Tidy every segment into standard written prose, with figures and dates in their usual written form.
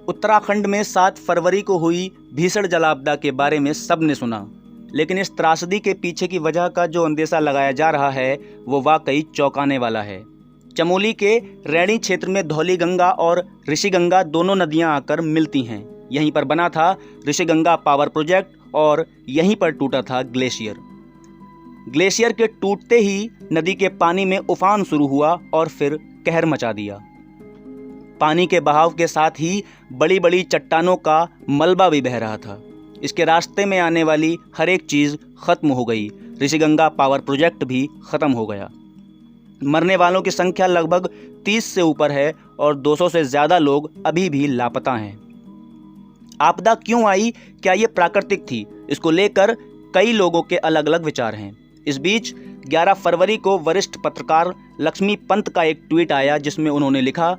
उत्तराखंड में 7 फरवरी को हुई भीषण जलापदा के बारे में सबने सुना, लेकिन इस त्रासदी के पीछे की वजह का जो अंदेशा लगाया जा रहा है वो वाकई चौंकाने वाला है। चमोली के रैणी क्षेत्र में धौलीगंगा और ऋषिगंगा दोनों नदियां आकर मिलती हैं। यहीं पर बना था ऋषिगंगा पावर प्रोजेक्ट और यहीं पर टूटा था ग्लेशियर। ग्लेशियर के टूटते ही नदी के पानी में उफान शुरू हुआ और फिर कहर मचा दिया। पानी के बहाव के साथ ही बड़ी बड़ी चट्टानों का मलबा भी बह रहा था। इसके रास्ते में आने वाली हर एक चीज़ खत्म हो गई। ऋषिगंगा पावर प्रोजेक्ट भी खत्म हो गया। मरने वालों की संख्या लगभग 30 से ऊपर है और 200 से ज़्यादा लोग अभी भी लापता हैं। आपदा क्यों आई, क्या ये प्राकृतिक थी, इसको लेकर कई लोगों के अलग अलग विचार हैं। इस बीच 11 फरवरी को वरिष्ठ पत्रकार लक्ष्मी पंत का एक ट्वीट आया जिसमें उन्होंने लिखा,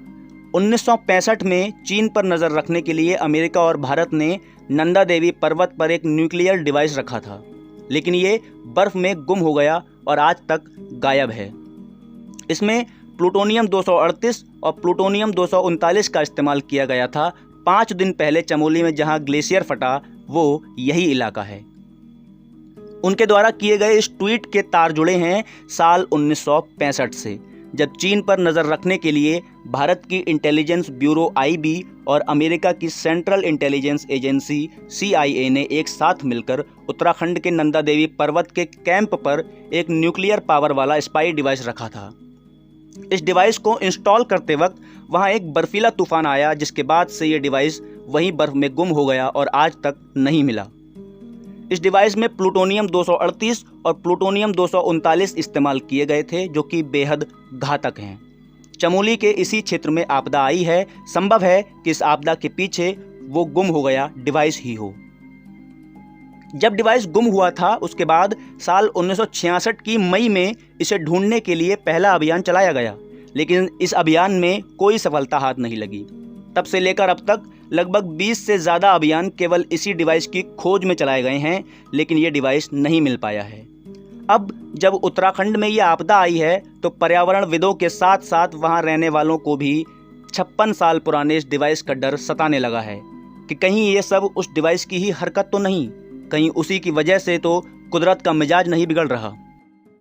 1965 में चीन पर नज़र रखने के लिए अमेरिका और भारत ने नंदा देवी पर्वत पर एक न्यूक्लियर डिवाइस रखा था, लेकिन ये बर्फ में गुम हो गया और आज तक गायब है। इसमें प्लूटोनियम 238 और प्लूटोनियम 239 का इस्तेमाल किया गया था। 5 दिन पहले चमोली में जहां ग्लेशियर फटा वो यही इलाका है। उनके द्वारा किए गए इस ट्वीट के तार जुड़े हैं साल 1965 से, जब चीन पर नज़र रखने के लिए भारत की इंटेलिजेंस ब्यूरो IB और अमेरिका की सेंट्रल इंटेलिजेंस एजेंसी CIA ने एक साथ मिलकर उत्तराखंड के नंदा देवी पर्वत के कैंप पर एक न्यूक्लियर पावर वाला स्पाई डिवाइस रखा था। इस डिवाइस को इंस्टॉल करते वक्त वहां एक बर्फीला तूफान आया, जिसके बाद से ये डिवाइस वहीं बर्फ में गुम हो गया और आज तक नहीं मिला। इस डिवाइस में प्लूटोनियम 238 और प्लूटोनियम 239 इस्तेमाल किए गए थे, जो कि बेहद घातक हैं। चमोली के इसी क्षेत्र में आपदा आई है। संभव है कि इस आपदा के पीछे वो गुम हो गया डिवाइस ही हो। जब डिवाइस गुम हुआ था उसके बाद साल 1966 की मई में इसे ढूंढने के लिए पहला अभियान चलाया गया, लेकिन इस अभियान में कोई सफलता हाथ नहीं लगी। तब से लेकर अब तक लगभग 20 से ज़्यादा अभियान केवल इसी डिवाइस की खोज में चलाए गए हैं, लेकिन ये डिवाइस नहीं मिल पाया है। अब जब उत्तराखंड में ये आपदा आई है तो पर्यावरणविदों के साथ साथ वहाँ रहने वालों को भी 56 साल पुराने इस डिवाइस का डर सताने लगा है कि कहीं ये सब उस डिवाइस की ही हरकत तो नहीं, कहीं उसी की वजह से तो कुदरत का मिजाज नहीं बिगड़ रहा।